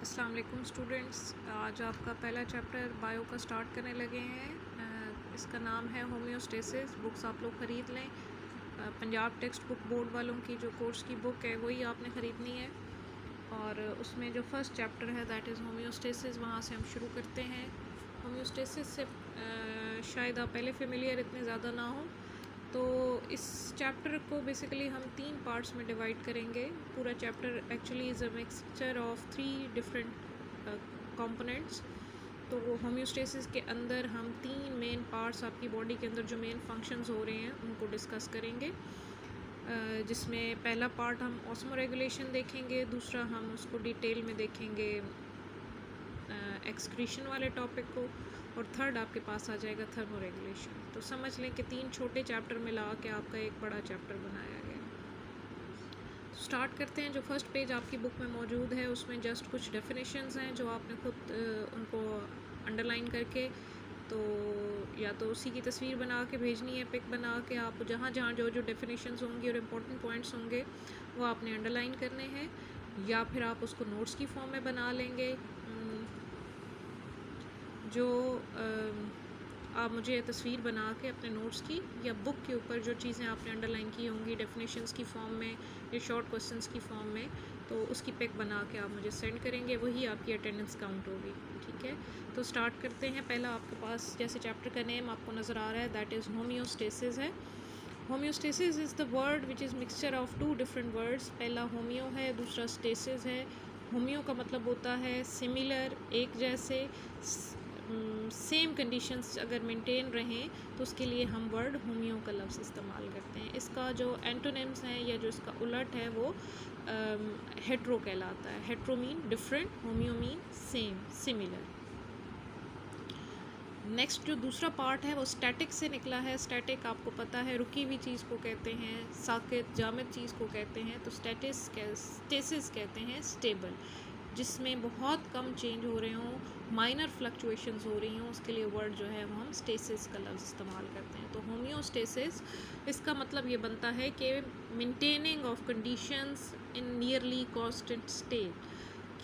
अस्सलाम वालेकुम स्टूडेंट्स। आज आपका पहला चैप्टर बायो का स्टार्ट करने लगे हैं। इसका नाम है होम्योस्टेसिस। बुक्स आप लोग ख़रीद लें। पंजाब टेक्स्ट बुक बोर्ड वालों की जो कोर्स की बुक है वही आपने ख़रीदनी है। और उसमें जो फर्स्ट चैप्टर है दैट इज़ होम्योस्टेसिस, वहाँ से हम शुरू करते हैं। होम्योस्टेसिस से शायद आप पहले फेमिलियर इतने ज़्यादा ना हो, तो इस चैप्टर को बेसिकली हम 3 पार्ट्स में डिवाइड करेंगे। पूरा chapter actually is a mixture of 3 different components. तो होम्योस्टेसिस के अंदर हम 3 मेन पार्ट्स, आपकी बॉडी के अंदर जो मेन फंक्शंस हो रहे हैं उनको डिस्कस करेंगे। जिसमें पहला पार्ट हम ऑस्मो रेगुलेशन देखेंगे, दूसरा हम उसको डिटेल में देखेंगे एक्सक्रीशन वाले टॉपिक को, और थर्ड आपके पास आ जाएगा थर्मो रेगुलेशन। तो समझ लें कि 3 छोटे चैप्टर मिला के आपका एक बड़ा चैप्टर बनाया गया। स्टार्ट करते हैं। जो फर्स्ट पेज आपकी बुक में मौजूद है उसमें जस्ट कुछ डेफिनेशंस हैं जो आपने खुद उनको अंडरलाइन करके, तो या तो उसी की तस्वीर बना के भेजनी है, पिक बना के आप जहाँ जहाँ जो जो डेफिनेशंस होंगी और इम्पोर्टेंट पॉइंट्स होंगे वो आपने अंडरलाइन करने हैं, या फिर आप उसको नोट्स की फॉर्म में बना लेंगे। जो आप मुझे तस्वीर बना के अपने नोट्स की या बुक के ऊपर जो चीज़ें आपने अंडरलाइन की होंगी डेफिनेशंस की फॉर्म में या शॉर्ट क्वेश्चंस की फॉर्म में, तो उसकी पिक बना के आप मुझे सेंड करेंगे, वही आपकी अटेंडेंस काउंट होगी। ठीक है, तो स्टार्ट करते हैं। पहला आपके पास जैसे चैप्टर का नेम आपको नज़र आ रहा है दैट इज़ होम्योस्टेसिस है। Homeostasis is the word which is mixture of 2 different words. पहला होम्यो है, दूसरा स्टेसिस है। होम्यो का मतलब होता है सिमिलर, एक जैसे, सेम कंडीशंस अगर मेंटेन रहें तो उसके लिए हम वर्ड होम्यो का लफ्ज़ इस्तेमाल करते हैं। इसका जो एंटोनिम्स हैं या जो इसका उलट है वो हेट्रो कहलाता है। Hetero mean different, homeo mean same, similar. Next जो दूसरा पार्ट है वो स्टैटिक से निकला है। स्टैटिक आपको पता है रुकी हुई चीज़ को कहते हैं, साकित जामिद चीज़ को कहते हैं। तो स्टेसिस कहते हैं स्टेबल, जिसमें बहुत कम चेंज हो रहे हों, माइनर फ्लक्चुएशंस हो रही हों, उसके लिए वर्ड जो है वो हम स्टेसिस का लफ्ज़ इस्तेमाल करते हैं। तो होम्योस्टेसिस इसका मतलब ये बनता है कि maintaining of conditions in nearly constant state.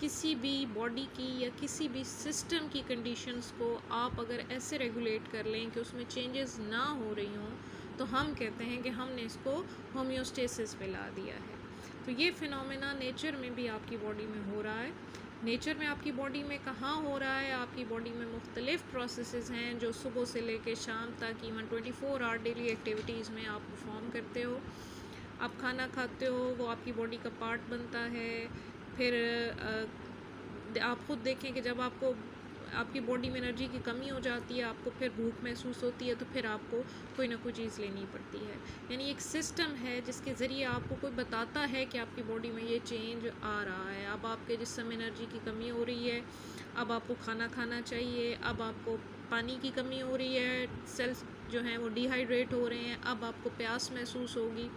किसी भी बॉडी की या किसी भी सिस्टम की कंडीशंस को आप अगर ऐसे रेगुलेट कर लें कि उसमें चेंजेस ना हो रही हों, तो हम कहते हैं कि हमने इसको होम्योस्टेसिस पे ला दिया है। तो ये फिनोमेना नेचर में भी आपकी बॉडी में हो रहा है। नेचर में आपकी बॉडी में कहाँ हो रहा है? आपकी बॉडी में मुख्तलिफ़ प्रोसेसेस हैं जो सुबह से लेकर शाम तक इवन 24 आवर डेली एक्टिविटीज़ में आप परफॉर्म करते हो। आप खाना खाते हो, वो आपकी बॉडी का पार्ट बनता है। फिर आप खुद देखें कि जब आपको आपकी बॉडी में एनर्जी की कमी हो जाती है, आपको फिर भूख महसूस होती है, तो फिर आपको कोई ना कोई चीज़ लेनी पड़ती है। यानी एक सिस्टम है जिसके ज़रिए आपको कोई बताता है कि आपकी बॉडी में ये चेंज आ रहा है। अब आपके जिस्म में एनर्जी की कमी हो रही है, अब आपको खाना खाना चाहिए, अब आपको पानी की कमी हो रही है, सेल्स जो हैं वो डिहाइड्रेट हो रहे हैं, अब आपको प्यास महसूस होगी,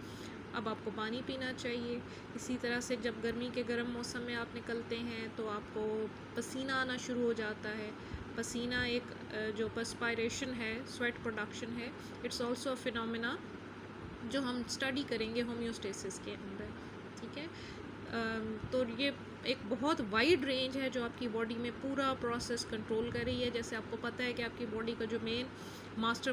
अब आपको पानी पीना चाहिए। इसी तरह से जब गर्मी के गर्म मौसम में आप निकलते हैं तो आपको पसीना आना शुरू हो जाता है। पसीना एक जो पर्सपायरेशन है, स्वेट प्रोडक्शन है, इट्स ऑल्सो अ फिनोमेना जो हम स्टडी करेंगे होम्योस्टेसिस के अंदर। ठीक है, तो ये एक बहुत वाइड रेंज है जो आपकी बॉडी में पूरा प्रोसेस कंट्रोल कर रही है। जैसे आपको पता है कि आपकी बॉडी का जो मेन मास्टर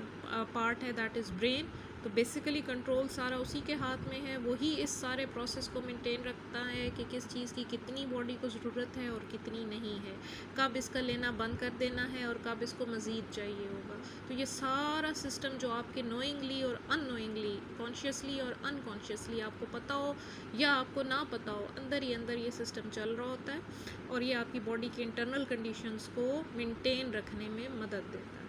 पार्ट है दैट इज़ ब्रेन, तो बेसिकली कंट्रोल सारा उसी के हाथ में है। वही इस सारे प्रोसेस को मेंटेन रखता है कि किस चीज़ की कितनी बॉडी को ज़रूरत है और कितनी नहीं है, कब इसका लेना बंद कर देना है और कब इसको मज़ीद चाहिए होगा। तो ये सारा सिस्टम जो आपके नोइंगली और अननोइंगली, कॉन्शियसली और अनकॉन्शियसली आपको पता हो या आपको ना पता हो, अंदर ही अंदर ये सिस्टम चल रहा होता है और ये आपकी बॉडी की इंटरनल कंडीशंस को मेंटेन रखने में मदद देता है।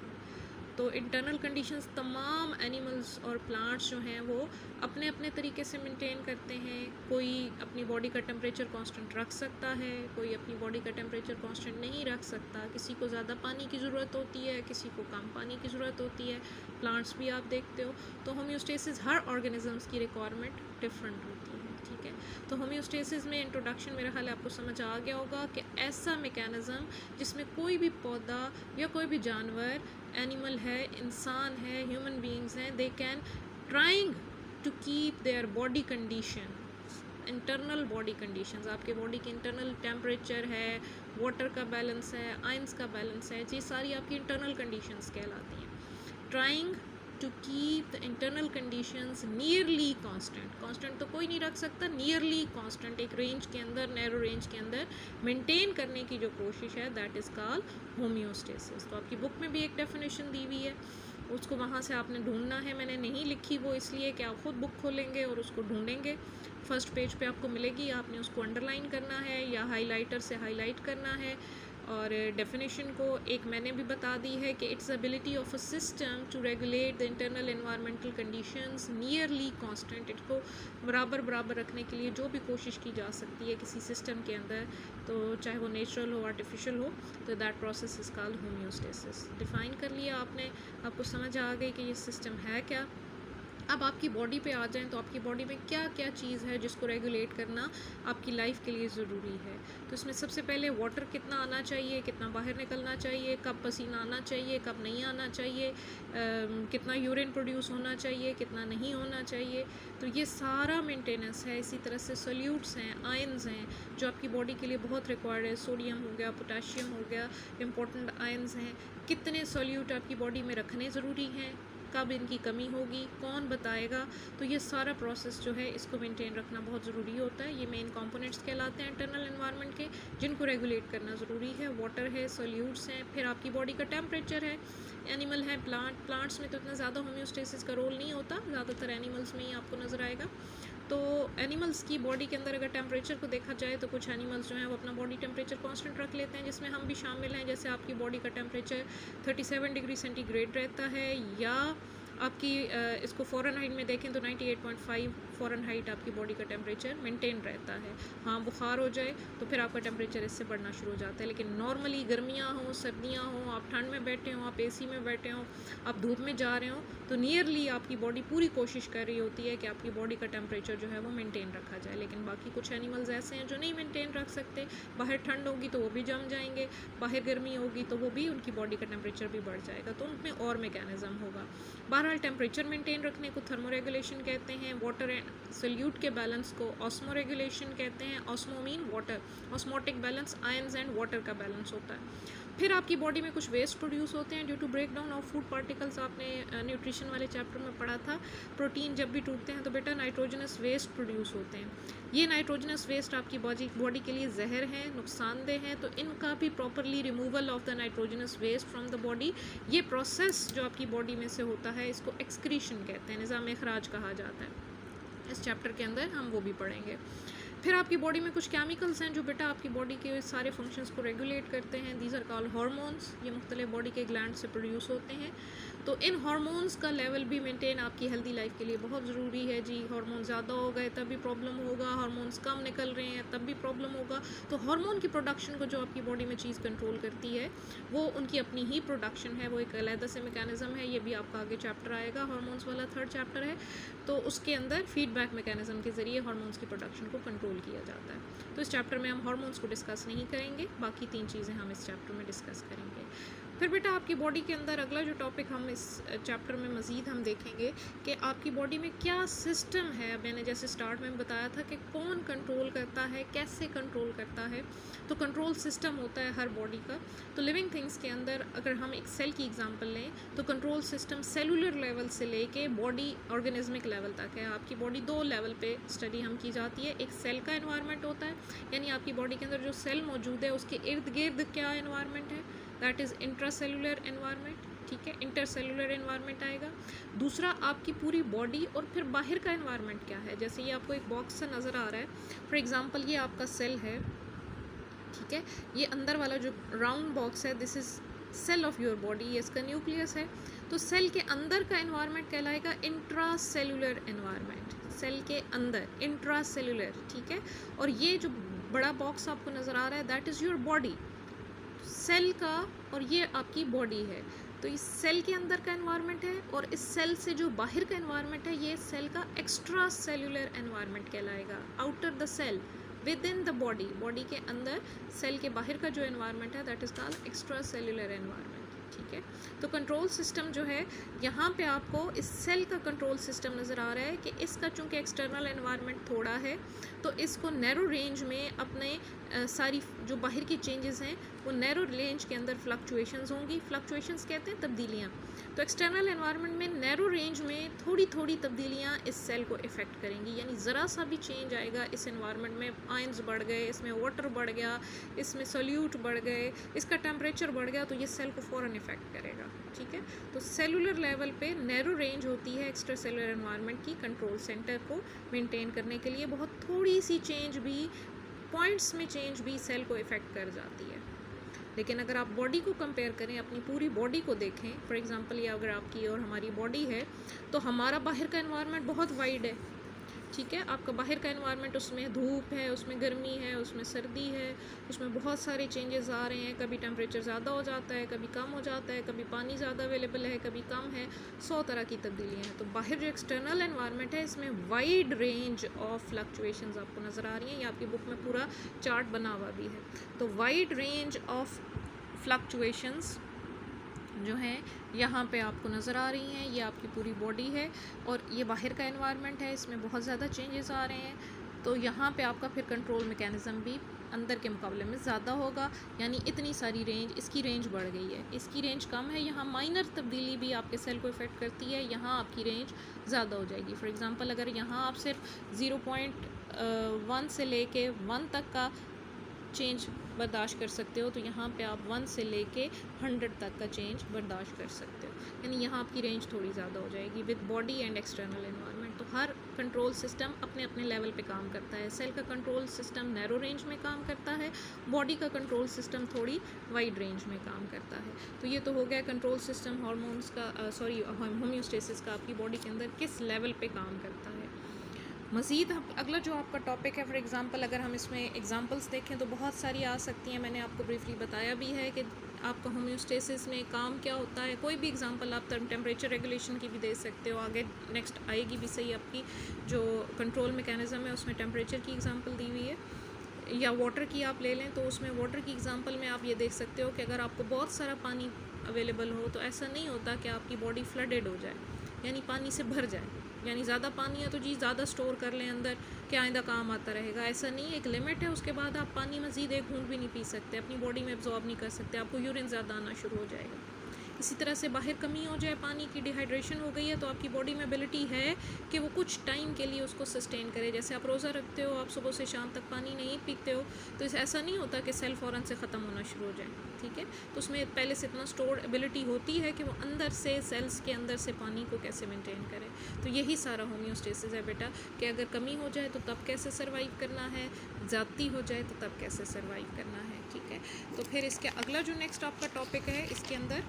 तो इंटरनल कंडीशंस तमाम एनिमल्स और प्लांट्स जो हैं वो अपने अपने तरीके से मेंटेन करते हैं। कोई अपनी बॉडी का टेम्परेचर कांस्टेंट रख सकता है, कोई अपनी बॉडी का टेम्परेचर कांस्टेंट नहीं रख सकता। किसी को ज़्यादा पानी की ज़रूरत होती है, किसी को कम पानी की ज़रूरत होती है। प्लांट्स भी आप देखते हो। तो होम्योस्टेसिस हर ऑर्गेनिजम्स की रिक्वायरमेंट डिफरेंट होती है। ठीक है, तो होम्योस्टेसिस में इंट्रोडक्शन मेरा ख्याल आपको समझ आ गया होगा कि ऐसा मैकेनिज़्म जिसमें कोई भी पौधा या कोई भी जानवर, एनिमल है, इंसान है, ह्यूमन बीइंग्स हैं, they can trying to keep their body condition internal body conditions, आपके बॉडी के इंटरनल टेम्परेचर है, वाटर का बैलेंस है, आयंस का बैलेंस है, ये सारी आपकी इंटरनल कंडीशंस कहलाती हैं। Trying to keep the internal conditions nearly constant, constant तो कोई नहीं रख सकता, नियरली कांस्टेंट एक रेंज के अंदर, नैरो रेंज के अंदर मेंटेन करने की जो कोशिश है, दैट इज़ कॉल्ड होम्योस्टेसिस। तो आपकी बुक में भी एक डेफिनेशन दी हुई है, उसको वहाँ से आपने ढूंढना है। मैंने नहीं लिखी वो इसलिए कि आप खुद बुक खोलेंगे और उसको ढूंढेंगे, फर्स्ट पेज पे आपको मिलेगी, आपने उसको अंडरलाइन करना है या हाईलाइटर से हाईलाइट करना है। और डेफिनेशन को एक मैंने भी बता दी है कि it's ability of a system to regulate the internal environmental conditions nearly constant, इसको बराबर बराबर रखने के लिए जो भी कोशिश की जा सकती है किसी सिस्टम के अंदर, तो चाहे वो नेचुरल हो आर्टिफिशियल हो, तो that process is called homeostasis. Define कर लिया आपने, आपको समझ आ गई कि ये सिस्टम है क्या। अब आपकी बॉडी पे आ जाएं तो आपकी बॉडी में क्या क्या चीज़ है जिसको रेगुलेट करना आपकी लाइफ के लिए ज़रूरी है। तो इसमें सबसे पहले वाटर कितना आना चाहिए, कितना बाहर निकलना चाहिए, कब पसीना आना चाहिए, कब नहीं आना चाहिए, कितना यूरिन प्रोड्यूस होना चाहिए, कितना नहीं होना चाहिए, तो ये सारा मेंटेनेंस है। इसी तरह से सोल्यूट्स हैं, आयंस हैं जो आपकी बॉडी के लिए बहुत रिक्वायर्ड है, सोडियम हो गया, पोटाशियम हो गया, इंपॉर्टेंट आयंस हैं। कितने सोल्यूट आपकी बॉडी में रखने ज़रूरी हैं, कब इनकी कमी होगी, कौन बताएगा, तो ये सारा प्रोसेस जो है इसको मेंटेन रखना बहुत ज़रूरी होता है। ये मेन कंपोनेंट्स कहलाते हैं इंटरनल एनवायरनमेंट के, जिनको रेगुलेट करना ज़रूरी है। वाटर है, सोल्यूट्स हैं, फिर आपकी बॉडी का टेम्परेचर है, एनिमल है, प्लांट्स में तो इतना ज़्यादा होम्योस्टेसिस का रोल नहीं होता, ज़्यादातर एनिमल्स में ही आपको नज़र आएगा। तो एनिमल्स की बॉडी के अंदर अगर टेम्परेचर को देखा जाए तो कुछ एनिमल्स जो हैं वो अपना बॉडी टेम्परेचर कांस्टेंट रख लेते हैं, जिसमें हम भी शामिल हैं। जैसे आपकी बॉडी का टेम्परेचर 37 डिग्री सेंटीग्रेड रहता है, या आपकी इसको फ़ॉरेनहाइट में देखें तो 98.5 फ़ॉरेनहाइट आपकी बॉडी का टेम्परेचर मेंटेन रहता है। हाँ, बुखार हो जाए तो फिर आपका टेम्परेचर इससे बढ़ना शुरू हो जाता है, लेकिन नॉर्मली गर्मियाँ हों, सर्दियाँ हों, आप ठंड में बैठे हों, आप एसी में बैठे हों, आप धूप में जा रहे हों, तो नियरली आपकी बॉडी पूरी कोशिश कर रही होती है कि आपकी बॉडी का टेम्परेचर जो है वो मेंटेन रखा जाए। लेकिन बाकी कुछ एनिमल्स ऐसे हैं जो नहीं मेंटेन रख सकते, बाहर ठंड होगी तो वो भी जम जाएंगे, बाहर गर्मी होगी तो वो भी, उनकी बॉडी का टेम्परेचर भी बढ़ जाएगा, तो उनमें और मैकेनिज़्म होगा। बहरहाल टेम्परेचर मेंटेन रखने को थर्मोरेगुलेशन कहते हैं। वाटर एंड सोल्यूट के बैलेंस को ऑस्मोरेगुलेशन कहते हैं। Osmo mean water, osmotic balance ions and water का बैलेंस होता है। फिर आपकी बॉडी में कुछ वेस्ट प्रोड्यूस होते हैं due to break down of food particles. आपने न्यूट्रिशन वाले चैप्टर में पढ़ा था, प्रोटीन जब भी टूटते हैं तो बेटा नाइट्रोजनस वेस्ट प्रोड्यूस होते हैं। ये नाइट्रोजनस वेस्ट आपकी बॉडी के लिए जहर है, नुकसानदेह है, तो इनका भी properly removal of the nitrogenous waste from the body, ये प्रोसेस जो आपकी बॉडी में से होता है इसको एक्सक्रीशन कहते हैं, निज़ाम इखराज कहा जाता है। इस चैप्टर के अंदर हम वो भी पढ़ेंगे। फिर आपकी बॉडी में कुछ केमिकल्स हैं जो बेटा आपकी बॉडी के सारे फंक्शंस को रेगुलेट करते हैं। These are called hormones. ये मुख्तलिफ बॉडी के ग्लैंड से प्रोड्यूस होते हैं, तो इन हार्मोन्स का लेवल भी मेंटेन आपकी हेल्दी लाइफ के लिए बहुत ज़रूरी है जी। हार्मोन ज़्यादा हो गए तब भी प्रॉब्लम होगा, हार्मोन्स कम निकल रहे हैं तब भी प्रॉब्लम होगा। तो हार्मोन की प्रोडक्शन को जो आपकी बॉडी में चीज़ कंट्रोल करती है वो उनकी अपनी ही प्रोडक्शन है, वो एक अलग से मैकेनिज़्म है। ये भी आपका आगे चैप्टर आएगा, हार्मोन्स वाला 3rd चैप्टर है, तो उसके अंदर फीडबैक मैकेनिज़्म के ज़रिए हार्मोन्स की प्रोडक्शन को कंट्रोल किया जाता है। तो इस चैप्टर में हम हार्मोन्स को डिस्कस नहीं करेंगे, बाकी 3 चीज़ें हम इस चैप्टर में डिस्कस करेंगे। फिर बेटा आपकी बॉडी के अंदर अगला जो टॉपिक हम इस चैप्टर में मज़ीद हम देखेंगे कि आपकी बॉडी में क्या सिस्टम है। मैंने जैसे स्टार्ट में बताया था कि कौन कंट्रोल करता है, कैसे कंट्रोल करता है, तो कंट्रोल सिस्टम होता है हर बॉडी का। तो लिविंग थिंग्स के अंदर अगर हम एक सेल की एग्जांपल लें तो कंट्रोल सिस्टम सेलुलर लेवल से लेके बॉडी ऑर्गेनिज्मिक लेवल तक है। आपकी बॉडी 2 लेवल पे स्टडी हम की जाती है। एक सेल का एनवायरनमेंट होता है, यानी आपकी बॉडी के अंदर जो सेल मौजूद है उसके इर्द गिर्द क्या एनवायरनमेंट है, दैट इज़ इंट्रासेलुलर एनवायरनमेंट, ठीक है। इंटरसेलुलर एनवायरनमेंट आएगा। दूसरा आपकी पूरी बॉडी और फिर बाहर का एनवायरनमेंट क्या है। जैसे ये आपको एक बॉक्स से नज़र आ रहा है, फॉर एग्जांपल ये आपका सेल है, ठीक है। ये अंदर वाला जो राउंड बॉक्स है this is cell of your body, ये इसका न्यूक्लियस है। तो सेल के अंदर का एनवायरनमेंट कहलाएगा इंट्रासेलुलर एनवायरनमेंट, सेल के अंदर इंट्रासेलुलर, ठीक है। और ये जो बड़ा बॉक्स आपको नज़र आ रहा है that is your body, cell का, और ये आपकी बॉडी है। तो इस सेल के अंदर का एनवायरनमेंट है, और इस सेल से जो बाहर का एनवायरनमेंट है ये सेल का एक्स्ट्रा सेलुलर एनवायरनमेंट कहलाएगा। Outer the cell within the body, body के अंदर सेल के बाहर का जो एनवायरनमेंट है that is called extracellular environment, ठीक है। तो कंट्रोल सिस्टम जो है, यहाँ पे आपको इस सेल का कंट्रोल सिस्टम नज़र आ रहा है कि इसका चूँकि एक्सटर्नल एनवायरनमेंट थोड़ा है तो इसको नैरो रेंज में अपने सारी जो बाहर की चेंजेस हैं वो नैरो रेंज के अंदर फ्लक्चुएशंस होंगी। फ्लक्चुएशंस कहते हैं तब्दीलियाँ। तो एक्सटर्नल एनवायरनमेंट में नैरो रेंज में थोड़ी थोड़ी तब्दीलियाँ इस सेल को इफ़ेक्ट करेंगी, यानी ज़रा सा भी चेंज आएगा इस एनवायरनमेंट में, आयंस बढ़ गए, इसमें वाटर बढ़ गया, इसमें सोल्यूट बढ़ गए, इसका टेम्परेचर बढ़ गया, तो ये सेल को फ़ौरन इफ़ेक्ट करेगा। ठीक है। तो सेलुलर लेवल पे नैरो रेंज होती है एक्स्ट्रा सेलुलर एनवायरनमेंट की कंट्रोल सेंटर को मेंटेन करने के लिए। बहुत थोड़ी सी चेंज भी, पॉइंट्स में चेंज भी सेल को इफ़ेक्ट कर जाती है। लेकिन अगर आप बॉडी को कंपेयर करें, अपनी पूरी बॉडी को देखें, फॉर एग्जांपल ये अगर आपकी और हमारी बॉडी है तो हमारा बाहर का एनवायरनमेंट बहुत वाइड है। ठीक है। आपका बाहर का एनवायरनमेंट, उसमें धूप है, उसमें गर्मी है, उसमें सर्दी है, उसमें बहुत सारे चेंजेस आ रहे हैं। कभी टेम्परेचर ज़्यादा हो जाता है, कभी कम हो जाता है, कभी पानी ज़्यादा अवेलेबल है, कभी कम है, 100 तरह की तब्दीलियाँ हैं। तो बाहर जो एक्सटर्नल एनवायरनमेंट है इसमें वाइड रेंज ऑफ फ्लक्चुएशंस आपको नज़र आ रही हैं। ये आपकी बुक में पूरा चार्ट बना हुआ भी है। तो वाइड रेंज ऑफ फ्लक्चुएशंस जो हैं यहाँ पे आपको नज़र आ रही हैं। ये आपकी पूरी बॉडी है और ये बाहर का एनवायरनमेंट है, इसमें बहुत ज़्यादा चेंजेस आ रहे हैं। तो यहाँ पे आपका फिर कंट्रोल मैकेनिज़्म भी अंदर के मुकाबले में ज़्यादा होगा, यानी इतनी सारी रेंज, इसकी रेंज बढ़ गई है, इसकी रेंज कम है। यहाँ माइनर तब्दीली भी आपके सेल को इफ़ेक्ट करती है, यहाँ आपकी रेंज ज़्यादा हो जाएगी। फॉर एग्ज़ाम्पल अगर यहाँ आप सिर्फ 0.1 से लेके 1 तक का चेंज बर्दाश्त कर सकते हो, तो यहाँ पे आप 1 से लेके 100 तक का चेंज बर्दाश्त कर सकते हो, यानी यहाँ आपकी रेंज थोड़ी ज़्यादा हो जाएगी with body and external environment. तो हर कंट्रोल सिस्टम अपने अपने लेवल पे काम करता है। सेल का कंट्रोल सिस्टम नैरो रेंज में काम करता है, बॉडी का कंट्रोल सिस्टम थोड़ी वाइड रेंज में काम करता है। तो ये तो हो गया कंट्रोल सिस्टम हार्मोन्स का, होम्योस्टेसिस का आपकी बॉडी के अंदर किस लेवल पे काम करता है। मज़ीद अगला जो आपका टॉपिक है, फॉर एग्ज़ाम्पल अगर हम इसमें एग्ज़ाम्पल्स देखें तो बहुत सारी आ सकती हैं। मैंने आपको ब्रीफली बताया भी है कि आपका होम्योस्टेसिस में काम क्या होता है। कोई भी एग्ज़ाम्पल आप टेम्परेचर रेगुलेशन की भी दे सकते हो, आगे नेक्स्ट आएगी भी सही। आपकी जो कंट्रोल मैकेनिज़्म है उसमें टेम्परेचर की एग्ज़ाम्पल दी हुई है, या वाटर की आप ले लें तो उसमें वाटर की एग्ज़ाम्पल में आप ये देख सकते हो कि अगर आपको बहुत सारा पानी अवेलेबल हो तो ऐसा नहीं होता कि आपकी बॉडी फ्लडेड हो जाए, यानी पानी से भर जाए, यानी ज़्यादा पानी है तो जी ज़्यादा स्टोर कर लें अंदर कि आइंदा काम आता रहेगा। ऐसा नहीं, एक लिमिट है, उसके बाद आप पानी मज़ीद एक घूंट भी नहीं पी सकते, अपनी बॉडी में एब्जॉर्ब नहीं कर सकते, आपको यूरिन ज़्यादा आना शुरू हो जाएगा। इसी तरह से बाहर कमी हो जाए, पानी की डिहाइड्रेशन हो गई है, तो आपकी बॉडी में एबिलिटी है कि वो कुछ टाइम के लिए उसको सस्टेन करे। जैसे आप रोज़ा रखते हो, आप सुबह से शाम तक पानी नहीं पीते हो, तो ऐसा नहीं होता कि सेल फ़ौरन से ख़त्म होना शुरू हो जाए। ठीक है। तो उसमें पहले से इतना स्टोर्ड एबिलिटी होती है कि वो अंदर से, सेल्स के अंदर से पानी को कैसे मेंटेन करे। तो यही सारा होम्योस्टेसिस है बेटा, कि अगर कमी हो जाए तो तब कैसे सर्वाइव करना है, ज़्यादती हो जाए तो तब कैसे सर्वाइव करना है। ठीक है। तो फिर इसके अगला जो नेक्स्ट आपका टॉपिक है, इसके अंदर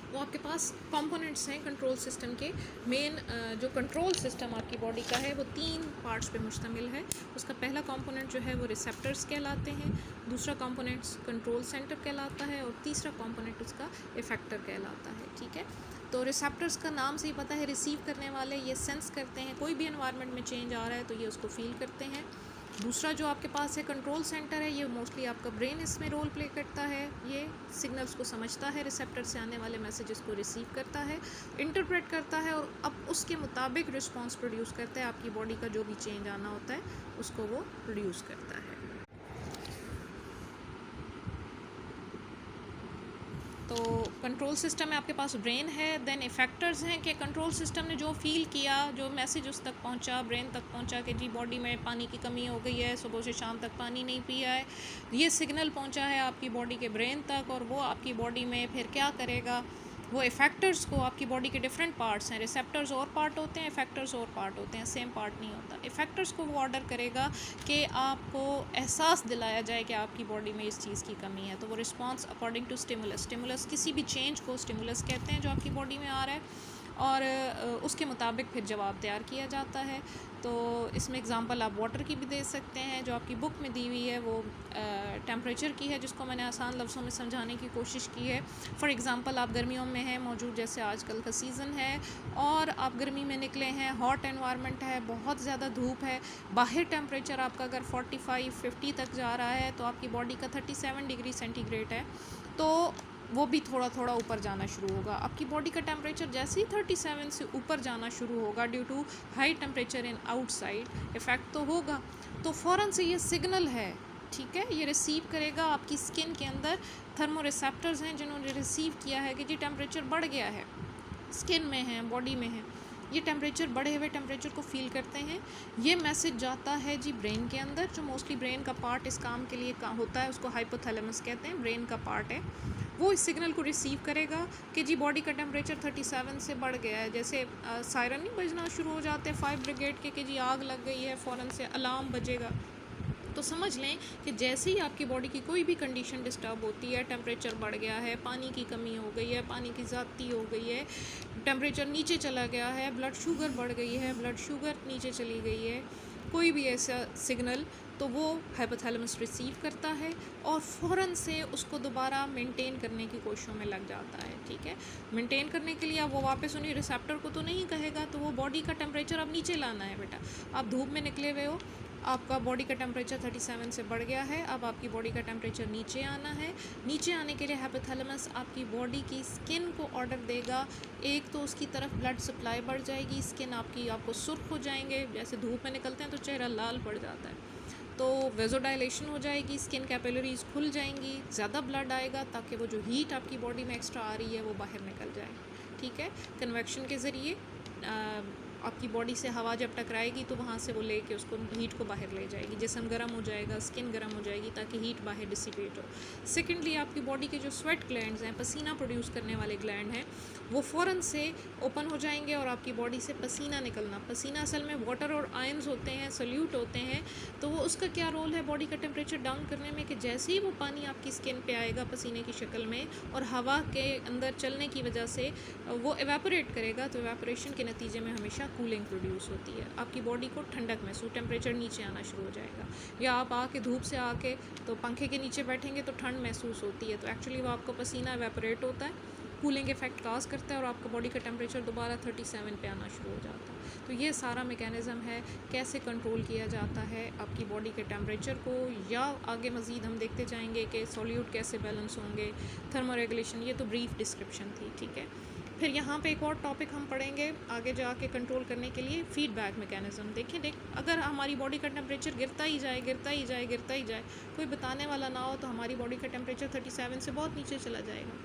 वो आपके पास कंपोनेंट्स हैं कंट्रोल सिस्टम के। मेन जो कंट्रोल सिस्टम आपकी बॉडी का है वो 3 पार्ट्स पे मुश्तमिल है। उसका पहला कंपोनेंट जो है वो रिसेप्टर्स कहलाते हैं, दूसरा कंपोनेंट्स कंट्रोल सेंटर कहलाता है और तीसरा कंपोनेंट उसका इफेक्टर कहलाता है। ठीक है। तो रिसेप्टर्स का नाम से ही पता है, रिसीव करने वाले, ये सेंस करते हैं कोई भी एनवायरनमेंट में चेंज आ रहा है तो ये उसको फील करते हैं। दूसरा जो आपके पास है कंट्रोल सेंटर है, ये मोस्टली आपका ब्रेन इसमें रोल प्ले करता है। ये सिग्नल्स को समझता है, रिसेप्टर से आने वाले मैसेजेस को रिसीव करता है, इंटरप्रेट करता है और अब उसके मुताबिक रिस्पांस प्रोड्यूस करता है। आपकी बॉडी का जो भी चेंज आना होता है उसको वो प्रोड्यूस करता है। तो कंट्रोल सिस्टम में आपके पास ब्रेन है, देन इफेक्टर्स हैं कि कंट्रोल सिस्टम ने जो फील किया, जो मैसेज उस तक पहुंचा, ब्रेन तक पहुंचा कि जी बॉडी में पानी की कमी हो गई है, सुबह से शाम तक पानी नहीं पिया है, ये सिग्नल पहुंचा है आपकी बॉडी के ब्रेन तक और वो आपकी बॉडी में फिर क्या करेगा, वो इफेक्टर्स को, आपकी बॉडी के डिफरेंट पार्ट्स हैं, रिसेप्टर्स और पार्ट होते हैं, इफेक्टर्स और पार्ट होते हैं, सेम पार्ट नहीं होता। इफेक्टर्स को वो ऑर्डर करेगा कि आपको एहसास दिलाया जाए कि आपकी बॉडी में इस चीज़ की कमी है, तो वो response according to stimulus, stimulus किसी भी चेंज को स्टिमुलस कहते हैं जो आपकी बॉडी में आ रहा है, और उसके मुताबिक फिर जवाब तैयार किया जाता है। तो इसमें एग्ज़ाम्पल आप वाटर की भी दे सकते हैं, जो आपकी बुक में दी हुई है वो टेम्परेचर की है, जिसको मैंने आसान लफ्ज़ों में समझाने की कोशिश की है। फॉर एग्ज़ाम्पल आप गर्मियों में हैं मौजूद, जैसे आजकल का सीज़न है और आप गर्मी में निकले हैं, हॉट एनवायरनमेंट है, बहुत ज़्यादा धूप है, बाहर टेम्परेचर आपका अगर 45-50 तक जा रहा है तो आपकी बॉडी का 37 डिग्री सेंटीग्रेड है, तो वो भी थोड़ा थोड़ा ऊपर जाना शुरू होगा। आपकी बॉडी का टेम्परेचर जैसे ही 37 से ऊपर जाना शुरू होगा due to high temperature in outside, effect तो होगा, तो फ़ौरन से ये सिग्नल है, ठीक है, ये रिसीव करेगा। आपकी स्किन के अंदर थर्मो रिसेप्टर्स हैं जिन्होंने रिसीव किया है कि जी टेम्परेचर बढ़ गया है, स्किन में है, बॉडी में है, ये टेम्परेचर बढ़े हुए टेम्परेचर को फील करते हैं। ये मैसेज जाता है जी ब्रेन के अंदर, जो मोस्टली ब्रेन का पार्ट इस काम के लिए होता है, उसको हाइपोथैलेमस कहते हैं, ब्रेन का पार्ट है। वो इस सिग्नल को रिसीव करेगा कि जी बॉडी का टेम्परेचर 37 से बढ़ गया है। जैसे सायरन नहीं बजना शुरू हो जाते हैं फायर ब्रिगेड के कि जी आग लग गई है, फ़ौरन से अलार्म बजेगा। तो समझ लें कि जैसे ही आपकी बॉडी की कोई भी कंडीशन डिस्टर्ब होती है, टेम्परेचर बढ़ गया है, पानी की कमी हो गई है, पानी की ज़्यादती हो गई है, टेम्परेचर नीचे चला गया है, ब्लड शुगर बढ़ गई है, ब्लड शुगर नीचे चली गई है, कोई भी ऐसा सिग्नल, तो वो हाइपोथैलेमस रिसीव करता है और फ़ौरन से उसको दोबारा मेंटेन करने की कोशिशों में लग जाता है, ठीक है। मेंटेन करने के लिए अब वो वापस उन्हीं रिसेप्टर को तो नहीं कहेगा, तो वो बॉडी का टेम्परेचर अब नीचे लाना है। बेटा आप धूप में निकले हुए हो, आपका बॉडी का टेम्परेचर 37 से बढ़ गया है, अब आपकी बॉडी का टेम्परेचर नीचे आना है। नीचे आने के लिए हाइपोथैलेमस आपकी बॉडी की स्किन को ऑर्डर देगा, एक तो उसकी तरफ ब्लड सप्लाई बढ़ जाएगी, स्किन आपको सुर्ख हो जाएंगे, जैसे धूप में निकलते हैं तो चेहरा लाल पड़ जाता है, तो वेजोडाइलेशन हो जाएगी, स्किन कैपिलरीज खुल जाएंगी, ज़्यादा ब्लड आएगा ताकि वो जो हीट आपकी बॉडी में एक्स्ट्रा आ रही है वो बाहर निकल जाए, ठीक है। कन्वेक्शन के ज़रिए आपकी बॉडी से हवा जब टकराएगी तो वहाँ से वो लेके उसको हीट को बाहर ले जाएगी, जिस्म गर्म हो जाएगा, स्किन गर्म हो जाएगी ताकि हीट बाहर डिसिपेट हो। सेकेंडली आपकी बॉडी के जो स्वेट ग्लैंड्स हैं, पसीना प्रोड्यूस करने वाले ग्लैंड हैं, वो फ़ौरन से ओपन हो जाएंगे और आपकी बॉडी से पसीना निकलना, पसीना असल में वाटर और आयंस होते हैं, सल्यूट होते हैं, तो वो उसका क्या रोल है बॉडी का टेम्परेचर डाउन करने में कि जैसे ही वो पानी आपकी स्किन पे आएगा पसीने की शक्ल में और हवा के अंदर चलने की वजह से वो एवेपोरेट करेगा, तो एवेपोरेशन के नतीजे में हमेशा कूलिंग प्रोड्यूस होती है, आपकी बॉडी को ठंडक महसूस, टेम्परेचर नीचे आना शुरू हो जाएगा। या आप आके धूप से आके तो पंखे के नीचे बैठेंगे तो ठंड महसूस होती है, तो एक्चुअली वो आपको पसीना एवेपोरेट होता है, कूलिंग इफेक्ट काज करता है और आपका बॉडी का टेम्परेचर दोबारा 37 पे आना शुरू हो जाता है। तो ये सारा मैकेनिज़्म है कैसे कंट्रोल किया जाता है आपकी बॉडी के टेम्परेचर को, या आगे मज़ीद हम देखते जाएंगे कि सॉल्यूट कैसे बैलेंस होंगे, थर्मो रेगुलेशन, ये तो ब्रीफ डिस्क्रिप्शन थी, ठीक है। फिर यहाँ पे एक और टॉपिक हम पढ़ेंगे आगे जाके कंट्रोल करने के लिए, फीडबैक मैकेनिज़्म। देखें अगर हमारी बॉडी का टेम्परेचर गिरता ही जाए, कोई बताने वाला ना हो, तो हमारी बॉडी का टेम्परेचर 37 से बहुत नीचे चला जाएगा,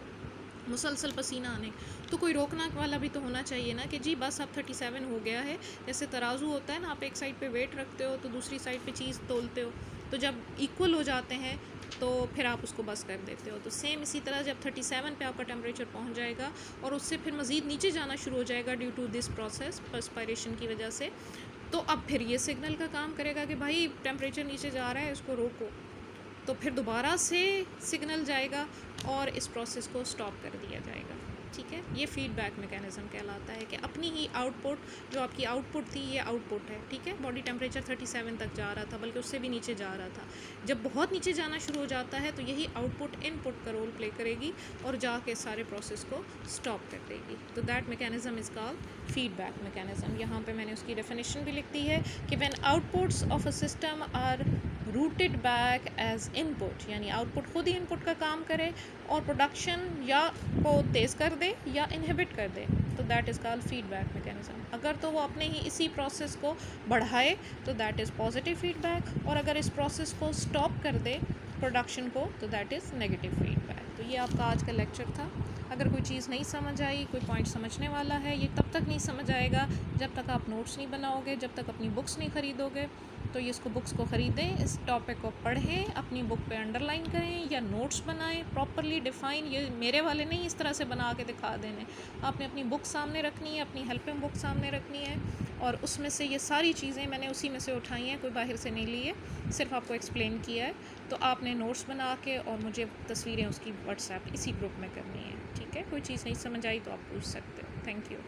मुसलसल पसीना आने, तो कोई रोकना वाला भी तो होना चाहिए ना कि जी बस अब 37 हो गया है। जैसे तराजू होता है ना, आप एक साइड पे वेट रखते हो तो दूसरी साइड पे चीज़ तोलते हो, तो जब इक्वल हो जाते हैं तो फिर आप उसको बस कर देते हो। तो सेम इसी तरह जब 37 पे आपका टेम्परेचर पहुंच जाएगा और उससे फिर मज़ीद नीचे जाना शुरू हो जाएगा ड्यू टू दिस प्रोसेस पर्सपायरेशन की वजह से, तो अब फिर ये सिग्नल का काम करेगा कि भाई टेम्परेचर नीचे जा रहा है, इसको रोको, तो फिर दोबारा से सिग्नल जाएगा और इस प्रोसेस को स्टॉप कर दिया जाएगा, ठीक है। ये फीडबैक मैकेनिज़्म कहलाता है कि अपनी ही आउटपुट, जो आपकी आउटपुट थी ये आउटपुट है, ठीक है। बॉडी टेम्परेचर 37 तक जा रहा था, बल्कि उससे भी नीचे जा रहा था, जब बहुत नीचे जाना शुरू हो जाता है तो यही आउटपुट इनपुट का रोल प्ले करेगी और जाके सारे प्रोसेस को स्टॉप कर देगी। तो that mechanism is called feedback mechanism. यहाँ पे मैंने उसकी डेफिनेशन भी लिख दी है कि when outputs of a system are routed back as input, यानी आउटपुट खुद ही इनपुट का काम करे और प्रोडक्शन या को तेज़ कर दे या इनहिबिट कर दे, तो that is called feedback mechanism. अगर तो वो अपने ही इसी प्रोसेस को बढ़ाए तो दैट इज़ पॉजिटिव फीडबैक, और अगर इस प्रोसेस को स्टॉप कर दे प्रोडक्शन को तो दैट इज़ नेगेटिव फीडबैक। तो ये आपका आज का लेक्चर था। अगर कोई चीज़ नहीं समझ आई, कोई पॉइंट समझने वाला है, ये तब तक नहीं समझ आएगा जब तक आप नोट्स नहीं बनाओगे, जब तक अपनी बुक्स नहीं ख़रीदोगे। तो ये इसको बुक्स को ख़रीदें, इस टॉपिक को पढ़ें, अपनी बुक पे अंडरलाइन करें या नोट्स बनाएं, प्रॉपरली डिफ़ाइन, ये मेरे वाले नहीं इस तरह से बना के दिखा देने, आपने अपनी बुक सामने रखनी है, अपनी हेल्पिंग बुक सामने रखनी है, और उसमें से ये सारी चीज़ें मैंने उसी में से उठाई हैं, कोई बाहर से नहीं ली है, सिर्फ आपको एक्सप्लेन किया है। तो आपने नोट्स बना के और मुझे तस्वीरें उसकी व्हाट्सएप इसी ग्रुप में करनी है, ठीक है। कोई चीज़ नहीं समझ आई तो आप पूछ सकते हो। Thank you.